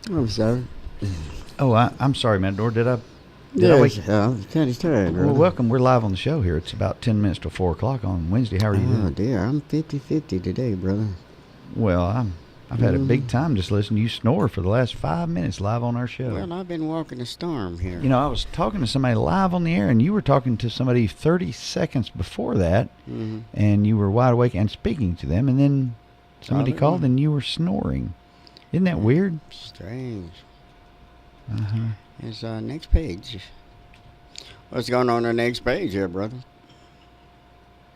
I'm sorry. Oh, I'm sorry, Matador. Did I Yes, kind of tired. Well, welcome. We're live on the show here. It's about 10 minutes till 4 o'clock on Wednesday. How are you doing? Oh, dear. I'm 50-50 today, brother. Well, I've had a big time just listening to you snore for the last 5 minutes live on our show. Well, I've been walking a storm here. You know, I was talking to somebody live on the air, and you were talking to somebody 30 seconds before that, and you were wide awake and speaking to them, and then somebody called and you were snoring. Isn't that weird? Strange. Uh-huh. It's next page. What's going on the next page here, brother?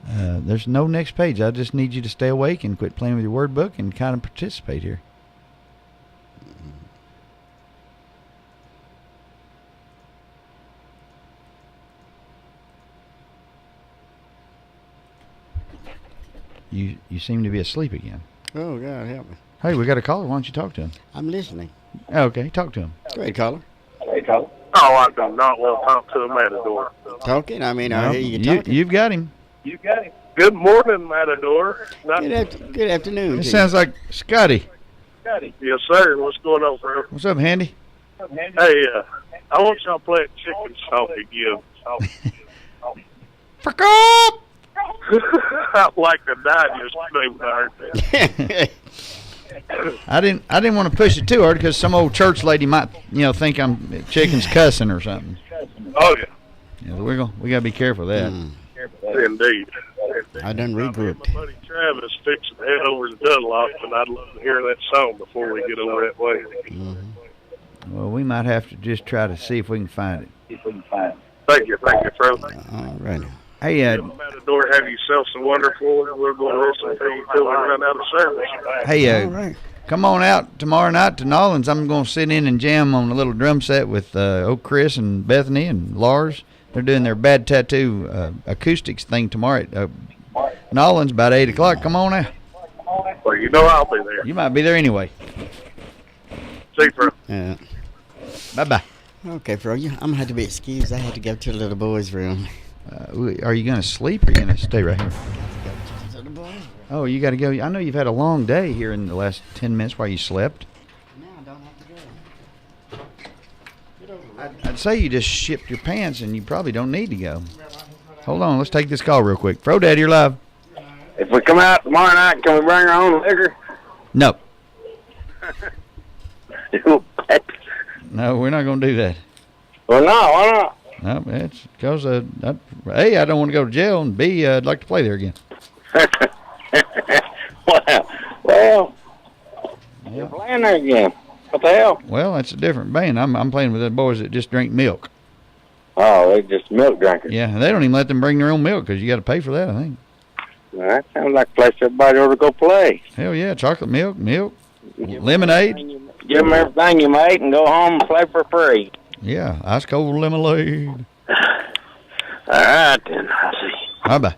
There's no next page. I just need you to stay awake and quit playing with your word book and kind of participate here. You seem to be asleep again. Oh, God, help me. Hey, we got a caller. Why don't you talk to him? I'm listening. Okay, talk to him. Go ahead, caller. Oh, I do not want to talk to a Matador. Talking? I mean, I hear you talking. You've got him. You got him. Good morning, Matador. Good afternoon. It sounds like Scotty. Scotty. Yes, sir. What's going on, bro? What's up, Handy? Hey, I want y'all to play a chicken song again. Fuck up! I like the die yesterday when I heard that. I didn't want to push it too hard because some old church lady might, think I'm chicken's cussing or something. Oh yeah. We gotta be careful of that. Indeed. I done regrouped. My buddy Travis fixing to head over to Dunlop, and I'd love to hear that song before we get over that way. Well, we might have to just try to see if we can find it. Thank you, bro. All right. Hey, Matador, have yourself some wonderful. We're going to listen to you until we run out of service. Hey, All right. Come on out tomorrow night to Nolans. I'm going to sit in and jam on a little drum set with old Chris and Bethany and Lars. They're doing their Bad Tattoo acoustics thing tomorrow at Nolans about 8 o'clock. Come on out. Well, you know I'll be there. You might be there anyway. See you, bro. Yeah. Bye-bye. Okay, bro. I'm going to have to be excused. I had to go to the little boys' room. Are you going to sleep or are you going to stay right here? Oh, you got to go. I know you've had a long day here in the last 10 minutes while you slept. No, I don't have to go. I'd say you just shipped your pants and you probably don't need to go. Hold on. Let's take this call real quick. Fro Daddy, you're live. If we come out tomorrow night, can we bring our own liquor? No. No, we're not going to do that. Well, no, why not? No, it's because, A, I don't want to go to jail, and B, I'd like to play there again. Well, you're playing there again. What the hell? Well, that's a different band. I'm playing with the boys that just drink milk. Oh, they're just milk drinkers. Yeah, they don't even let them bring their own milk because you got to pay for that, I think. Well, that sounds like a place everybody ought to go play. Hell yeah, chocolate milk, lemonade. Give them everything you make and go home and play for free. Yeah, ice cold lemonade. All right, then. I see. Bye-bye.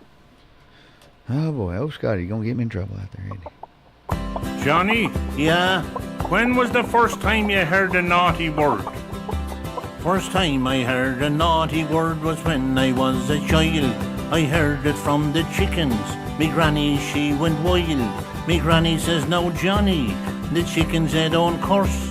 Oh, boy. Oh, Scotty, you're going to get me in trouble out there, ain't he? Johnny? Yeah? When was the first time you heard a naughty word? First time I heard a naughty word was when I was a child. I heard it from the chickens. Me granny, she went wild. Me granny says, "Now, Johnny, the chickens they don't curse."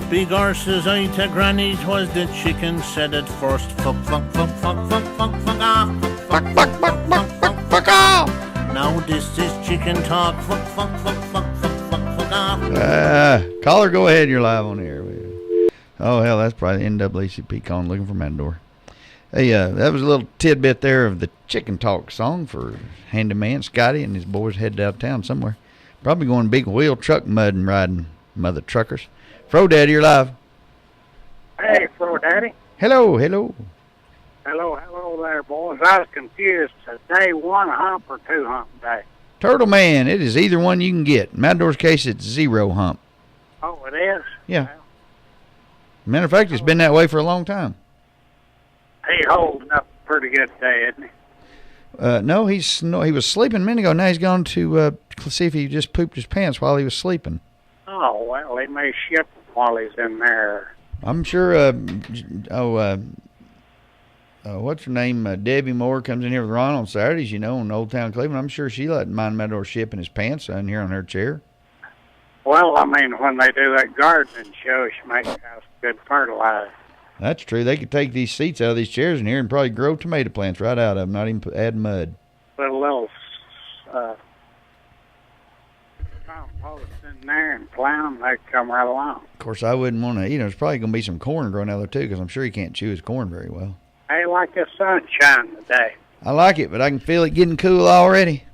Big horses, I to granny, 'twas the chicken said it first. Fuck, fuck, fuck, fuck, fuck, fuck, fuck off. Fuck, fuck, fuck, fuck, fuck, fuck off. Now this is chicken talk. Fuck, fuck, fuck, fuck, fuck, fuck, fuck off. Caller, go ahead. You're live on the air. Oh, hell, that's probably the NAACP calling looking for Matador. Hey, that was a little tidbit there of the Chicken Talk song for handyman Scotty and his boys headed out of town somewhere. Probably going big wheel truck mudding riding, mother truckers. Fro Daddy, you're live. Hey, Fro Daddy. Hello, hello. Hello there, boys. I was confused. Is day one hump or two hump day? Turtle Man, it is either one you can get. In Matador's case, it's 0 hump. Oh, it is? Yeah. Matter of fact, it's been that way for a long time. He holding up pretty good today, isn't he? No, he was sleeping a minute ago. Now he's gone to see if he just pooped his pants while he was sleeping. Oh, well, he may ship while he's in there. I'm sure, what's her name? Debbie Moore comes in here with Ron on Saturdays, you know, in Old Town Cleveland. I'm sure she let mind Matador shipping his pants in here on her chair. Well, I mean, when they do that gardening show, she makes house good fertilizer. That's true. They could take these seats out of these chairs in here and probably grow tomato plants right out of them, not even add mud. Put a little compost in there and plant them, they'd come right along. Of course, I wouldn't want to eat them. There's probably going to be some corn growing out there, too, because I'm sure he can't chew his corn very well. Hey, like the sunshine today. I like it, but I can feel it getting cool already.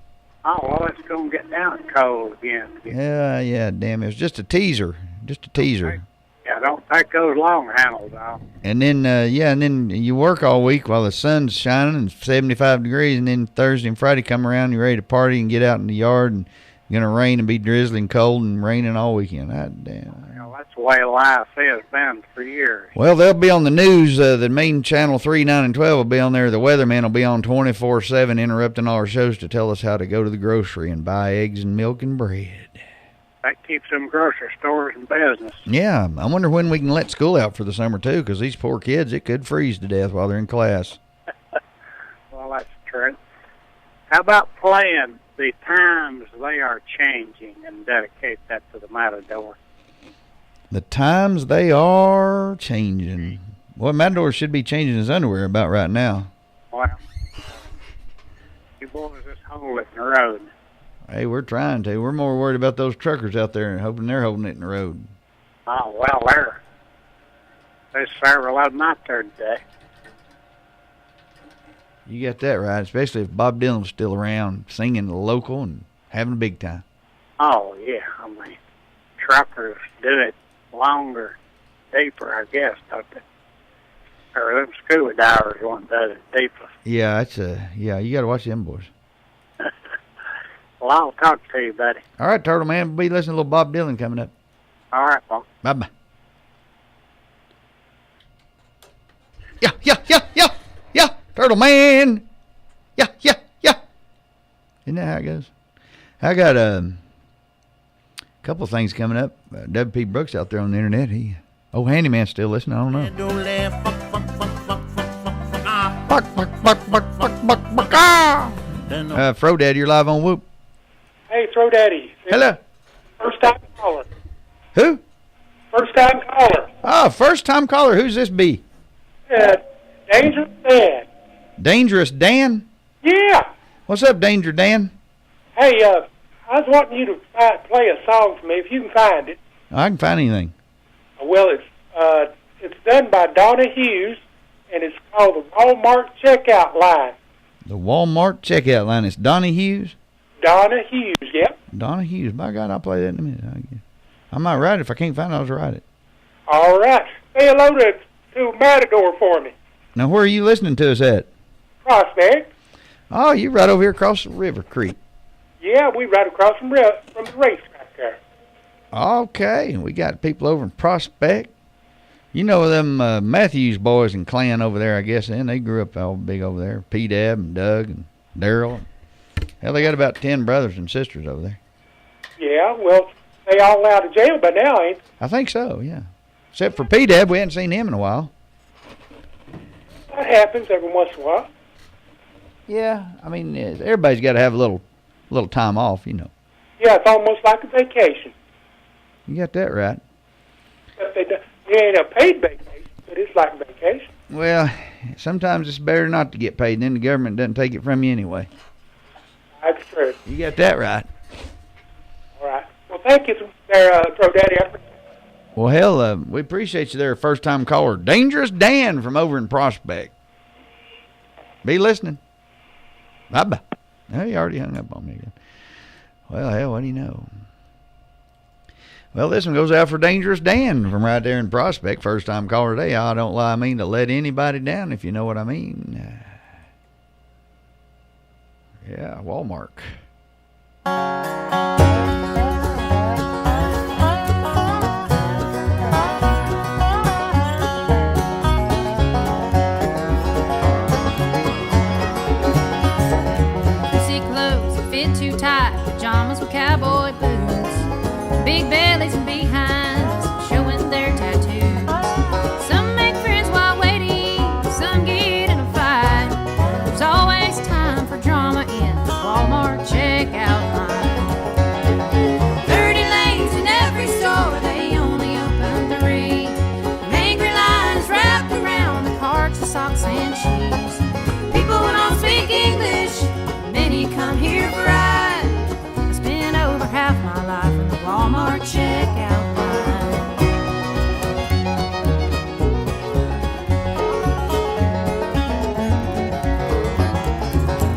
Oh, well, it's going to get down cold again. Yeah, damn. It was just a teaser. Just a teaser. Yeah, don't take those long handles off. And then, you work all week while the sun's shining and 75 degrees, and then Thursday and Friday come around, you're ready to party and get out in the yard, and it's going to rain and be drizzling cold and raining all weekend. Damn. Well, that's the way life has been for years. Well, they'll be on the news. The main channel 3, 9, and 12 will be on there. The weatherman will be on 24/7, interrupting all our shows to tell us how to go to the grocery and buy eggs and milk and bread. That keeps them grocery stores in business. Yeah, I wonder when we can let school out for the summer, too, because these poor kids, it could freeze to death while they're in class. Well, that's true. How about playing The Times They Are Changing and dedicate that to the Matador? The times they are changing. Well, Matador should be changing his underwear about right now. Well, you boys just hold it in the road. Hey, we're trying to. We're more worried about those truckers out there and hoping they're holding it in the road. Oh, well, there's several of them out there today. You got that right, especially if Bob Dylan's still around singing the local and having a big time. Oh, yeah. I mean, truckers do it longer, deeper, I guess, don't they? Or them scuba divers want to do it deeper. Yeah, you got to watch them boys. Well, I'll talk to you, buddy. All right, Turtle Man. We'll be listening to a little Bob Dylan coming up. All right, well. Bye-bye. Yeah, Turtle Man. Yeah. Isn't that how it goes? I got a couple of things coming up. W.P. Brooks out there on the internet. Handyman's still listening. I don't know. Fro Daddy, you're live on Whoop. Hey, Fro Daddy. Hello. First time caller. Who? First time caller. Oh, first time caller. Who's this be? Dangerous Dan. Dangerous Dan? Yeah. What's up, Danger Dan? Hey, I was wanting you to play a song for me if you can find it. I can find anything. Well, it's done by Donna Hughes, and it's called the Walmart Checkout Line. The Walmart Checkout Line. It's Donnie Hughes? Donna Hughes, yep. Donna Hughes. By God, I'll play that in a minute. I might write it. If I can't find it, I'll just write it. All right. Say hello to Matador for me. Now, where are you listening to us at? Prospect. Oh, you're right over here across the River Creek. Yeah, we right across from the racetrack there. Okay. We got people over in Prospect. You know them Matthews boys and clan over there, I guess, and they grew up all big over there. P-Dab and Doug and Daryl. Hell, they got about 10 brothers and sisters over there. Yeah, well, they all out of jail by now, ain't they? I think so, yeah. Except for P-Dab, we hadn't seen him in a while. That happens every once in a while. Yeah, I mean, everybody's got to have a little time off, you know. Yeah, it's almost like a vacation. You got that right. But it ain't a paid vacation, but it's like a vacation. Well, sometimes it's better not to get paid, and then the government doesn't take it from you anyway. That's true. You got that right. All right. Well, thank you there, Fro Daddy. Well, hell, we appreciate you there, first-time caller. Dangerous Dan from over in Prospect. Be listening. Bye-bye. Oh, he already hung up on me again. Well, hell, what do you know? Well, this one goes out for Dangerous Dan from right there in Prospect. First time caller today. I don't lie, I mean to let anybody down, if you know what I mean. Yeah, Walmart. Pussy clothes that fit too tight, pajamas with cowboy boots, big bellies and behinds showing their tattoos. Some make friends while waiting, some get in a fight. There's always time for drama in the Walmart checkout line. 30 lanes in every store, they only open 3. Angry lines wrapped around the carts of socks and shoes. People don't speak English, many come here for ride. I spent over half my life in the Walmart checkout line.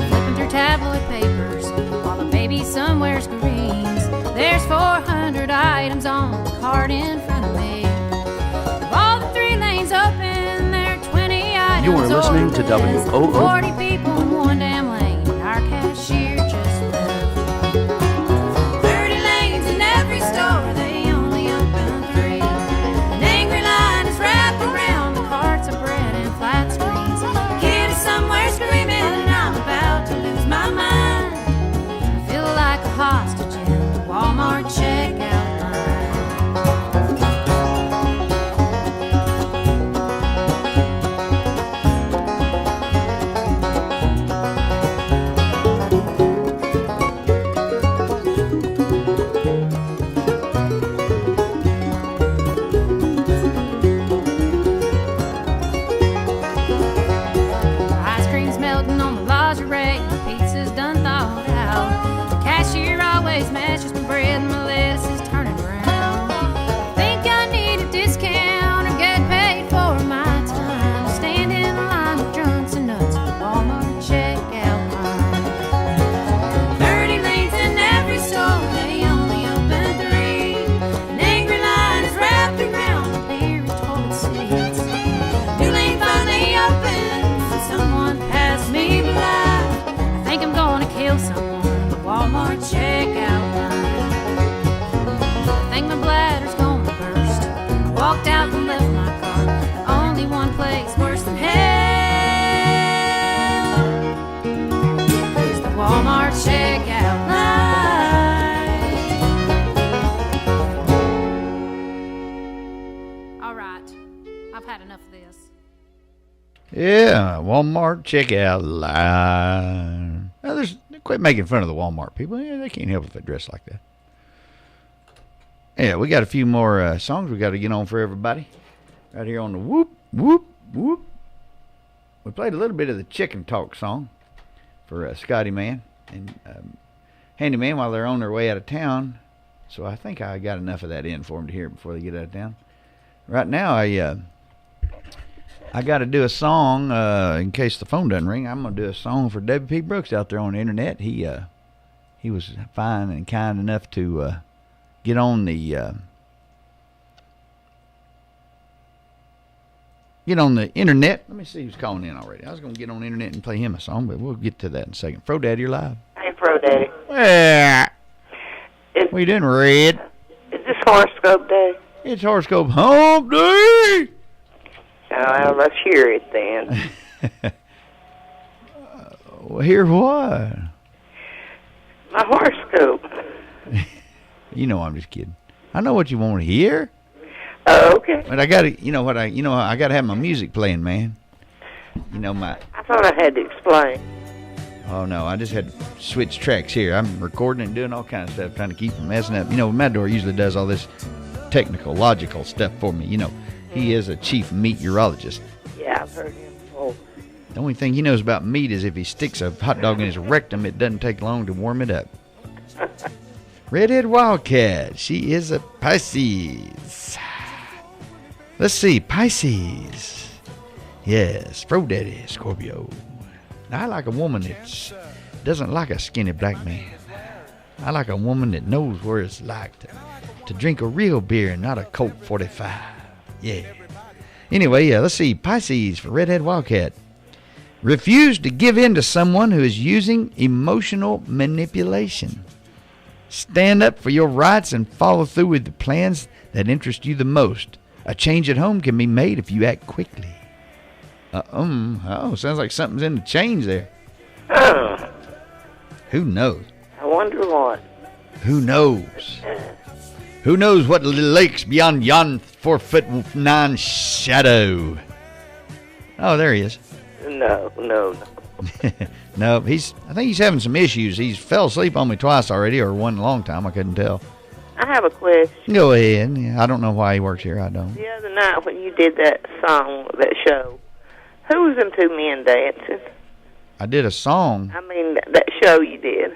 Flipping through tabloid papers while the baby somewhere screams. There's 400 items on the cart in front of me. Of all the 3 lanes open, there are 20 items. You are listening to WOO. 40 people in one damn lane. Our cashier just left. 30 lanes in every store, they only open 3. An angry line is wrapped around the carts of bread and flat screens. A kid is somewhere screaming, and I'm about to lose my mind. I feel like a hostage in the Walmart checkout line. Ice cream's melting on the lingerie, the pizza's done thawed out. The cashier always matches my bread and my lettuce is turning around. I think I need a discount or get paid for my time. Stand in the line with drunks and nuts at the Walmart checkout line. 30 lanes in every store, they only open 3. An angry line is wrapped around the beer and toilet seats. New lane finally opens and someone passed me by. I think I'm gonna kill someone in the Walmart checkout line. I think my bladder's gonna burst. I walked out and left my car. The only one place worse than hell is the Walmart checkout line. All right, I've had enough of this. Yeah, Walmart checkout line. Now, quit making fun of the Walmart people. Yeah, they can't help if they dress like that. Yeah, we got a few more songs we got to get on for everybody. Right here on the Whoop, Whoop, Whoop. We played a little bit of the Chicken Talk song for Scotty Man and Handyman while they're on their way out of town. So I think I got enough of that in for them to hear before they get out of town. Right now, I got to do a song, in case the phone doesn't ring. I'm going to do a song for W.P. Brooks out there on the internet. He was fine and kind enough to get on the internet. Let me see who's calling in already. I was going to get on the internet and play him a song, but we'll get to that in a second. Fro Daddy, you're live. Hey, Fro Daddy. Yeah. What are you doing, Red? Is this horoscope day? It's horoscope hump day. Well, let's hear it then. Hear what? My horoscope. You know I'm just kidding. I know what you want to hear. Oh, okay. But I got to, I got to have my music playing, man. I thought I had to explain. Oh, no, I just had to switch tracks here. I'm recording and doing all kinds of stuff, trying to keep from messing up. Matador usually does all this technical, logical stuff for me. He is a chief meteorologist. Yeah, I've heard him before. The only thing he knows about meat is if he sticks a hot dog in his rectum, it doesn't take long to warm it up. Redhead Wildcat. She is a Pisces. Let's see, Pisces. Yes, Fro Daddy, Scorpio. Now, I like a woman that doesn't like a skinny black man. I like a woman that knows where it's like to to drink a real beer and not a Colt 45. Yeah. Anyway, let's see. Pisces for Redhead Wildcat. Refuse to give in to someone who is using emotional manipulation. Stand up for your rights and follow through with the plans that interest you the most. A change at home can be made if you act quickly. Oh, sounds like something's in the change there. Who knows? I wonder what. Who knows? Who knows what lakes beyond yon 4'9" shadow? Oh, there he is. No. No, I think he's having some issues. He's fell asleep on me twice already, or one long time. I couldn't tell. I have a question. Go ahead. I don't know why he works here. I don't. The other night when you did that song, that show, who was them two men dancing? I did a song. I mean, that show you did.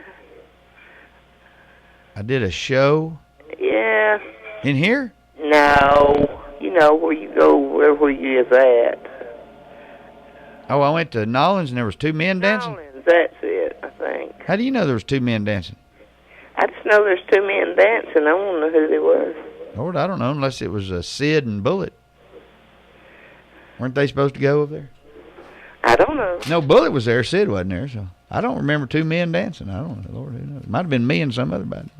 I did a show? Yeah. In here? No. You know, where you go, where you is at. Oh, I went to Nolan's and there was two men dancing? Nolan's, that's it, I think. How do you know there was two men dancing? I just know there's two men dancing. I don't know who they were. Lord, I don't know, unless it was Sid and Bullet. Weren't they supposed to go over there? I don't know. No, Bullet was there. Sid wasn't there, so I don't remember two men dancing. I don't know. Lord, who knows? It might have been me and some other body.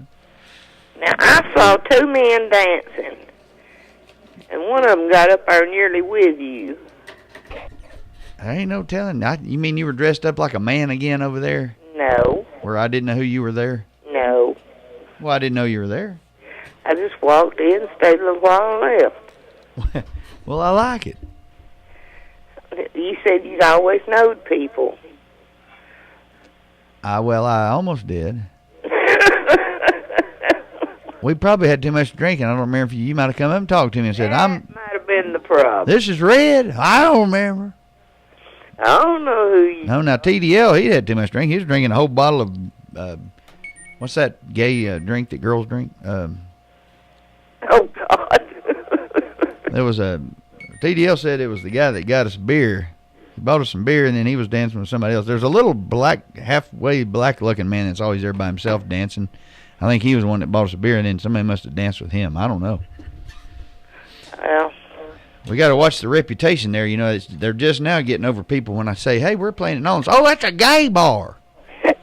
Now, I saw two men dancing, and one of them got up there nearly with you. I ain't no telling. You mean you were dressed up like a man again over there? No. Where I didn't know who you were there? No. Well, I didn't know you were there. I just walked in, stayed a little while, and left. Well, I like it. You said you'd always knowed people. Well, I almost did. We probably had too much drinking. I don't remember if you might have come up and talked to me and said, That might have been the problem. This is Red. I don't remember. I don't know who you... No, now TDL, he had too much drink. He was drinking a whole bottle of, what's that gay drink that girls drink? Oh, God. There was TDL said it was the guy that got us beer. He bought us some beer, and then he was dancing with somebody else. There's a little halfway black-looking man that's always there by himself dancing. I think he was the one that bought us a beer, and then somebody must have danced with him. I don't know. Well... We got to watch the reputation there. You know, they're just now getting over people when I say, hey, we're playing at Nolan's. Oh, that's a gay bar. Maybe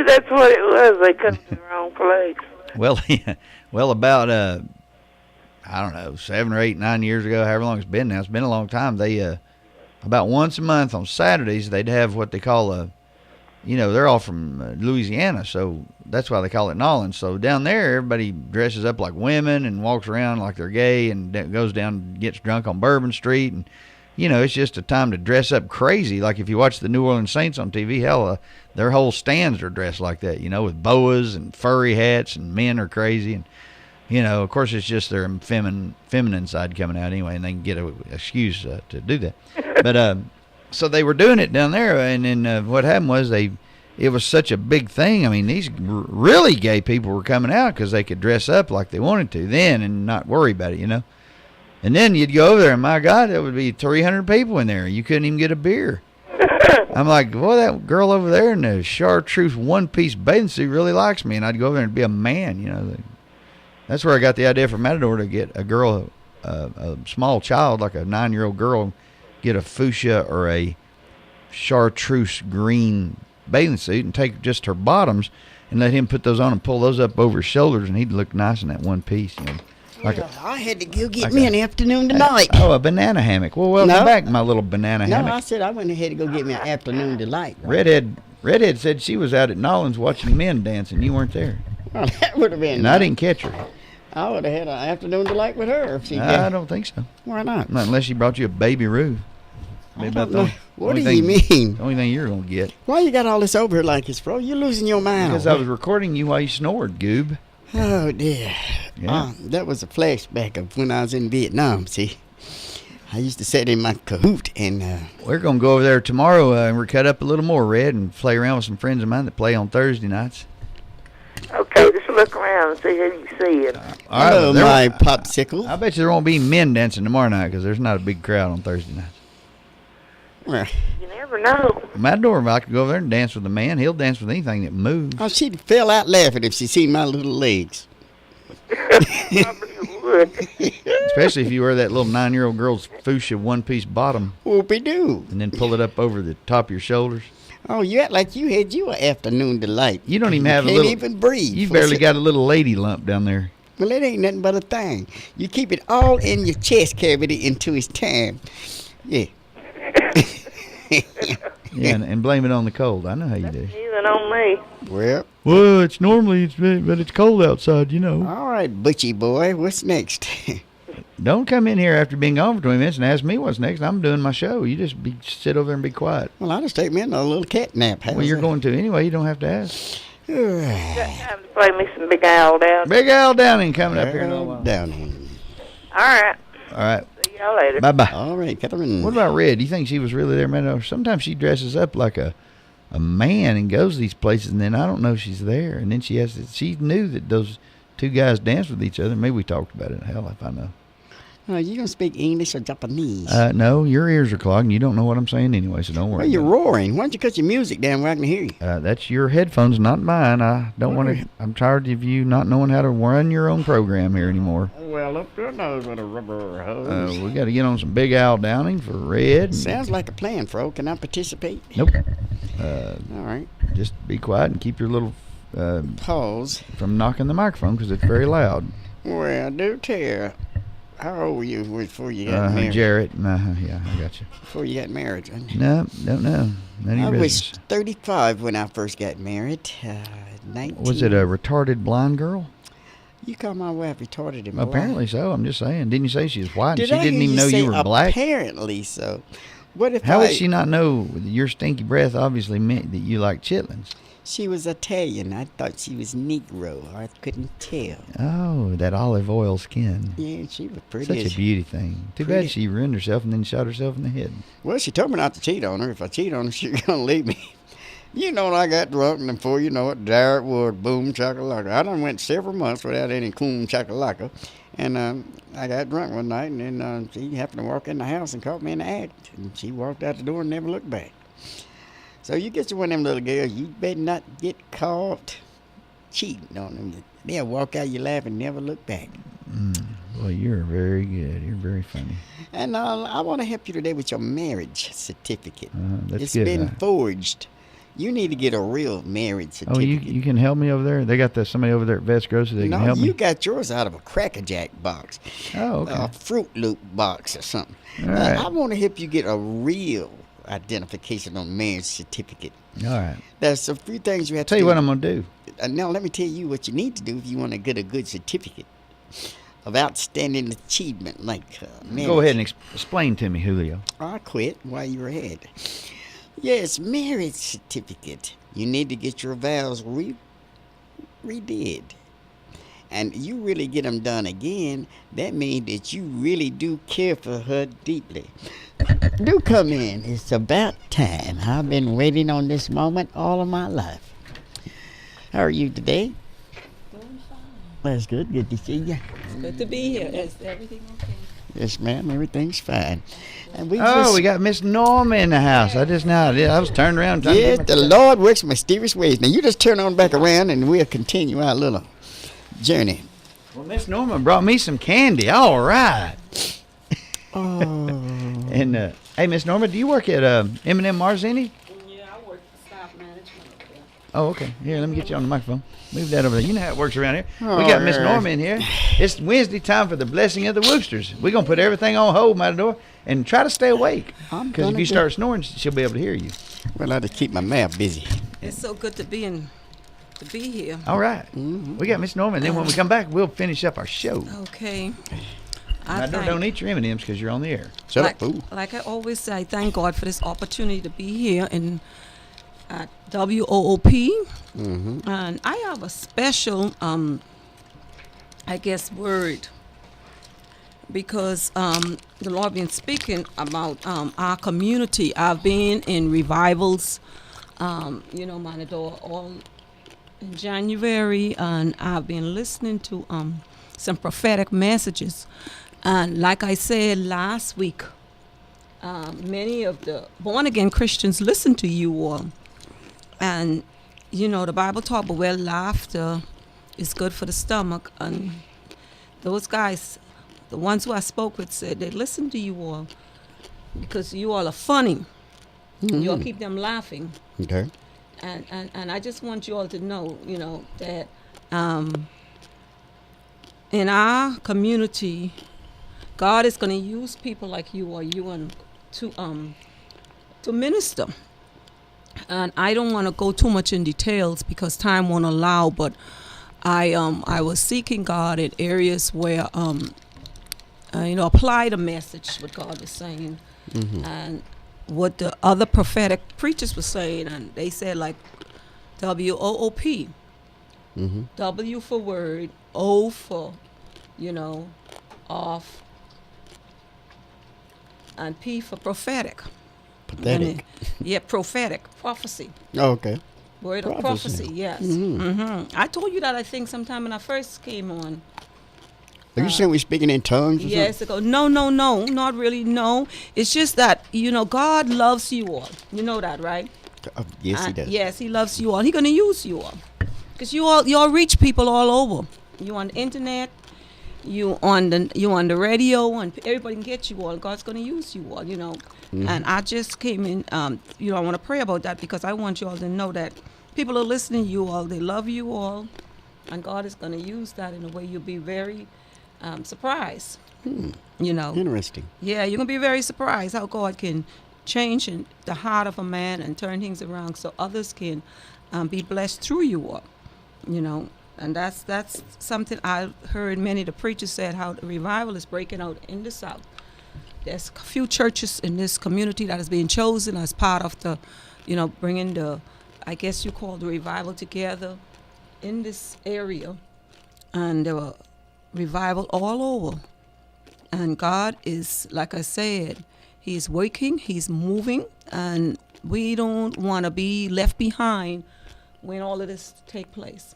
that's what it was. They come to the wrong place. Well, yeah. Well, about, I don't know, 7 or 8, 9 years ago, however long it's been now. It's been a long time. They, about once a month on Saturdays, they'd have what they call they're all from Louisiana, so that's why they call it Nolan's. So down there, everybody dresses up like women and walks around like they're gay and goes down and gets drunk on Bourbon Street. And, it's just a time to dress up crazy. Like if you watch the New Orleans Saints on TV, hell, their whole stands are dressed like that, with boas and furry hats, and men are crazy. And, of course, it's just their feminine side coming out anyway, and they can get an excuse to do that. But, so they were doing it down there, and then what happened was it was such a big thing. I mean, these really gay people were coming out because they could dress up like they wanted to then and not worry about it, And then you'd go over there, and my God, there would be 300 people in there. You couldn't even get a beer. I'm like, boy, that girl over there in the chartreuse one-piece bathing suit really likes me, and I'd go over there and be a man, That's where I got the idea for Matador to get a girl, a small child, like a 9-year-old girl, get a fuchsia or a chartreuse green bathing suit and take just her bottoms and let him put those on and pull those up over his shoulders, and he'd look nice in that one piece. I had to go get me an afternoon delight. A banana hammock. Well, welcome back, my little banana hammock. No, I said I went ahead to go get me an afternoon delight. Redhead said she was out at Nolan's watching men dancing. You weren't there. Well, that would have been And I didn't catch her. I would have had an afternoon delight with her if she did. I don't think so. Why not? Not unless she brought you a baby Ruth. I don't know. What do you mean? The only thing you're going to get. Why you got all this over here like this, bro? You're losing your mind. Because I was recording you while you snored, goob. Oh, dear. Yeah. That was a flashback of when I was in Vietnam, see. I used to sit in my Kahoot and... We're going to go over there tomorrow and we're cut up a little more, Red, and play around with some friends of mine that play on Thursday nights. Okay, just look around and see who you see. Hello, my popsicle. I bet you there won't be men dancing tomorrow night because there's not a big crowd on Thursday nights. Well, you never know. Matador, I could go over there and dance with a man. He'll dance with anything that moves. Oh, she'd fell out laughing if she seen my little legs. Probably would. Especially if you wear that little 9-year-old girl's fuchsia one-piece bottom. Whoopie-doo. And then pull it up over the top of your shoulders. Oh, you act like you had you an afternoon delight. You don't even have a can't little. even breathe. You barely got a little lady lump down there. Well, it ain't nothing but a thing. You keep it all in your chest cavity until it's time. Yeah. Yeah, and blame it on the cold. I know how you do. Even on me. Well, it's normally, but it's cold outside, you know. All right, butchie boy, what's next? Don't come in here after being gone for 20 minutes and ask me what's next. I'm doing my show. You just sit over there and be quiet. Well, I'll just take me a little cat nap. Well, you're going to anyway. You don't have to ask. Time to play me some Big Al Downing. Big Al Downing coming up here in a little while. Downing. All right. All right. See y'all later. Bye-bye. All right, Catherine. What about Red? Do you think she was really there, man? Sometimes she dresses up like a man and goes to these places, and then I don't know if she's there. And then she knew that those two guys danced with each other. Maybe we talked about it. Hell if I know. You going to speak English or Japanese? No, your ears are clogged, and you don't know what I'm saying anyway, so don't worry. Well, you're roaring. Why don't you cut your music down where I can hear you? That's your headphones, not mine. I don't want to. I'm tired of you not knowing how to run your own program here anymore. Well, up your nose with a rubber hose. We got to get on some Big Al Downing for Red. Sounds like a plan, Fro. Can I participate? Nope. All right. Just be quiet and keep your little pause from knocking the microphone because it's very loud. Well, do tell. How old were you before you got married? Jarrett. Yeah, I got you. Before you got married, right? No, don't know. None of your business. Was 35 when I first got married. 19. Was it a retarded blind girl? You call my wife retarded and blind? Apparently so. I'm just saying. Didn't you say she was white? Did and she didn't even know you were black? Apparently so. What if How would she not know? Your stinky breath obviously meant that you like chitlins. She was Italian. I thought she was Negro. I couldn't tell. Oh, that olive oil skin. Yeah, she was pretty. Such a beauty thing. Too bad she ruined herself and then shot herself in the head. Well, she told me not to cheat on her. If I cheat on her, she's going to leave me. You know, I got drunk, and before you know it, there it was, boom, chakalaka. I done went several months without any coom chakalaka. And I got drunk one night, and then she happened to walk in the house and caught me in the act. And she walked out the door and never looked back. So you get to one of them little girls, you better not get caught cheating on them. They'll walk out your life and never look back. Well, you're very good. You're very funny. And I want to help you today with your marriage certificate. It's good. It's been forged. You need to get a real marriage certificate. Oh, you can help me over there? They got somebody over there at Vets Grocery that can help me? No, you got yours out of a Cracker Jack box. Oh, okay. A Fruit Loop box or something. All right. I want to help you get a real identification on marriage certificate. All right. There's a few things you have to do. Tell you what I'm going to do. Now, let me tell you what you need to do if you want to get a good certificate of outstanding achievement like marriage. Go ahead and explain to me, Julio. I quit while you were ahead. Yes, marriage certificate. You need to get your vows redid. And you really get them done again, that means that you really do care for her deeply. Do come in. It's about time. I've been waiting on this moment all of my life. How are you today? Doing fine. That's good. Good to see you. It's good to be here. Is everything okay? Yes, ma'am. Everything's fine. And we got Miss Norma in the house. I was turned around. Yes, the Lord works mysterious ways. Now, you just turn on back around and we'll continue our little journey. Well, Miss Norma brought me some candy. All right. Oh. And, hey, Miss Norma, do you work at M&M Marzini? Yeah, I work for staff management up there. Oh, okay. Here, let me get you on the microphone. Move that over there. You know how it works around here. We got Miss Norma in here. It's Wednesday time for the blessing of the Woosters. We're going to put everything on hold, Matador, and try to stay awake. Because if you start snoring, she'll be able to hear you. Well, I just keep my mouth busy. It's so good to be here. All right. Mm-hmm. We got Miss Norma, and then when we come back, we'll finish up our show. Okay. Don't eat your M&Ms because you're on the air. Shut up, fool. Like I always say, I thank God for this opportunity to be here at WOOP. Mm-hmm. And I have a special, word because the Lord been speaking about our community. I've been in revivals, Matador, all in January, and I've been listening to some prophetic messages. And like I said last week, many of the born-again Christians listen to you all. And, the Bible talk about where laughter it's good for the stomach. And those guys, the ones who I spoke with, said they listen to you all because you all are funny. You all keep them laughing. Okay. And I just want you all to know, that in our community, God is going to use people like you or you and to minister. And I don't want to go too much in details because time won't allow. But I was seeking God in areas where apply the message what God is saying, and what the other prophetic preachers were saying, and they said like WOOP, W for word, O for off, and P for prophetic. Pathetic. Prophetic, prophecy. Oh, okay. Word of prophecy, yes. I told you that, I think, sometime when I first came on. Are you saying we're speaking in tongues? Yes, no, not really, no. It's just that, God loves you all. You know that, right? Yes, he does. Yes, he loves you all. He's going to use you all. Because you all reach people all over. You on the internet, you on the radio, and everybody can get you all. God's going to use you all, And I just came in, I want to pray about that because I want you all to know that people are listening to you all. They love you all. And God is going to use that in a way you'll be very surprised. Interesting. Yeah, you're going to be very surprised how God can change in the heart of a man and turn things around so others can be blessed through you all. And that's something I heard many of the preachers said, how the revival is breaking out in the South. There's a few churches in this community that is being chosen as part of the, bringing the, I guess you call the revival together in this area. And there were revival all over. And God is, like I said, He's working, He's moving, and we don't want to be left behind when all of this take place.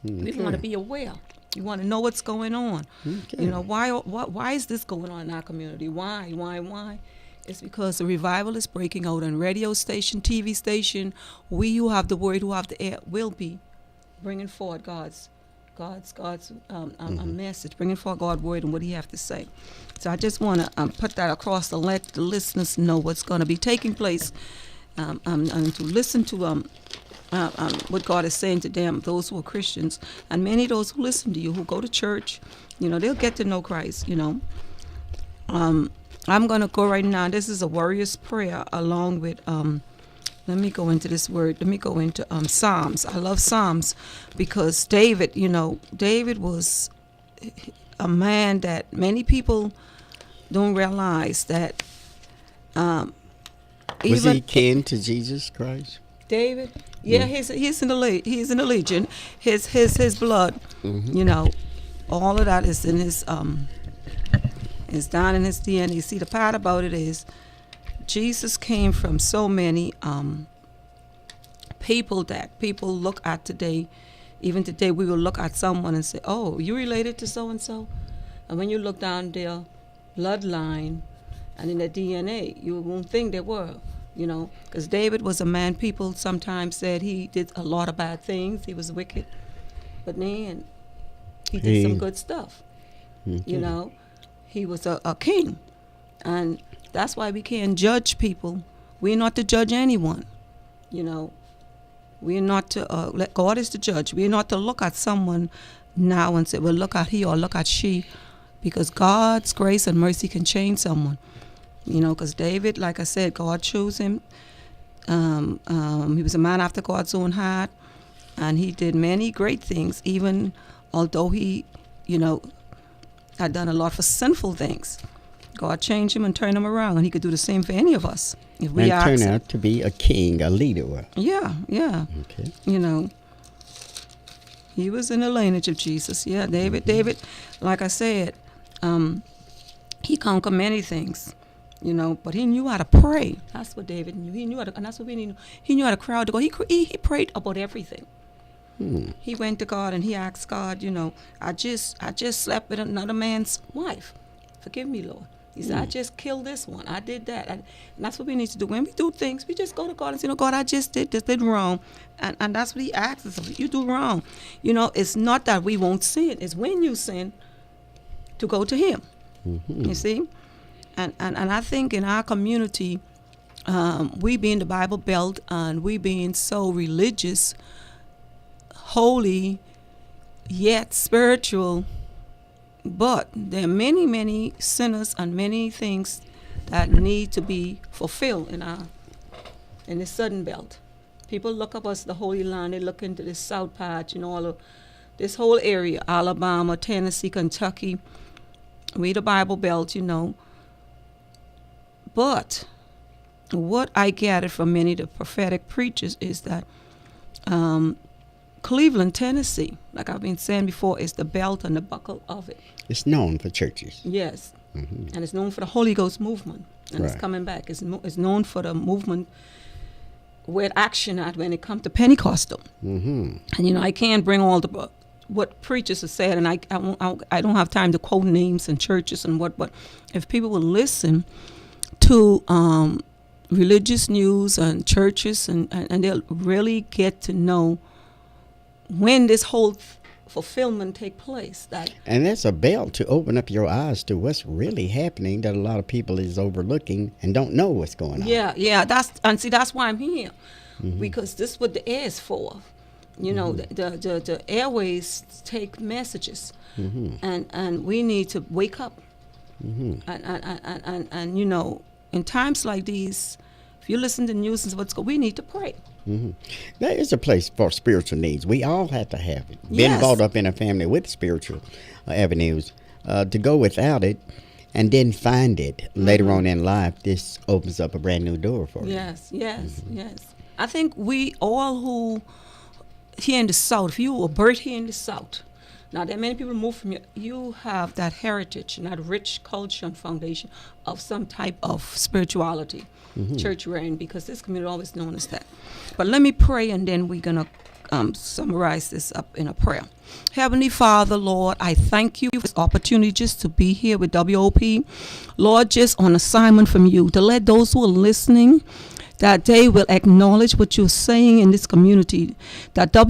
We want to be aware. You want to know what's going on. Okay. Why is this going on in our community? Why? It's because the revival is breaking out on radio station, TV station. We who have the word, who have the air, will be bringing forward God's message, bringing forward God's word and what He have to say. So I just want to put that across to let the listeners know what's going to be taking place, and to listen to what God is saying to them, those who are Christians, and many of those who listen to you, who go to church, they'll get to know Christ. I'm going to go right now. This is a warrior's prayer along with let me go into this word. Let me go into Psalms. I love Psalms because David was a man that many people don't realize that. Was he kin to Jesus Christ? David, he's in the legion. His blood, all of that is in his is down in his DNA. See, the part about it is, Jesus came from so many people that people look at today. Even today, we will look at someone and say, "Oh, you related to so and so," and when you look down their bloodline and in their DNA, you won't think they were. Because David was a man, people sometimes said he did a lot of bad things, he was wicked, but man, he did some good stuff. He was a king, and that's why we can't judge people. We're not to judge anyone. We're not to let God is the judge. We're not to look at someone now and say, well, look at he or look at she, because God's grace and mercy can change someone. Because David, like I said, God chose him. He was a man after God's own heart, and he did many great things, even although he, had done a lot for sinful things. God changed him and turned him around, and he could do the same for any of us. If we turn out to be a king, a leader. Yeah. Okay. He was in the lineage of Jesus. Yeah, David, like I said, he conquered many things. But he knew how to pray. That's what David knew. He knew how to, and that's what we knew. He knew how to crowd to go. He prayed about everything. He went to God and he asked God, I just slept with another man's wife. Forgive me, Lord. He said, I just killed this one. I did that. And that's what we need to do. When we do things, we just go to God and say, God, I just did this, did wrong. And that's what he asks us of. You do wrong. It's not that we won't sin. It's when you sin to go to him. You see? And I think in our community, we being the Bible Belt and we being so religious, holy, yet spiritual, but there are many, many sinners and many things that need to be fulfilled in the Southern Belt. People look up us, the Holy Land, they look into this South Patch, all of this whole area, Alabama, Tennessee, Kentucky. We the Bible Belt, But what I gathered from many of the prophetic preachers is that Cleveland, Tennessee, like I've been saying before, is the belt and the buckle of it. It's known for churches. Yes. And it's known for the Holy Ghost movement. And it's coming back. It's known for the movement with action at when it comes to Pentecostal. And, I can't bring all what preachers have said, and I don't have time to quote names and churches and but if people will listen to religious news and churches, and they'll really get to know when this whole fulfillment take place. And that's a bell to open up your eyes to what's really happening that a lot of people is overlooking and don't know what's going on. Yeah, that's why I'm here, because this is what the air is for. The airways take messages, and we need to wake up. And in times like these, if you listen to news and what's going, we need to pray. There is a place for spiritual needs. We all have to have it. Been brought up in a family with spiritual avenues. To go without it and then find it later on in life, this opens up a brand new door for you. Yes. I think we all who here in the South, if you were birthed here in the South, now there are many people move from you have that heritage and that rich culture and foundation of some type of spirituality, church reign, because this community always known as that. But let me pray, and then we're going to summarize this up in a prayer. Heavenly Father, Lord, I thank you for this opportunity just to be here with WOP. Lord, just on assignment from you, to let those who are listening, that they will acknowledge what you're saying in this community, that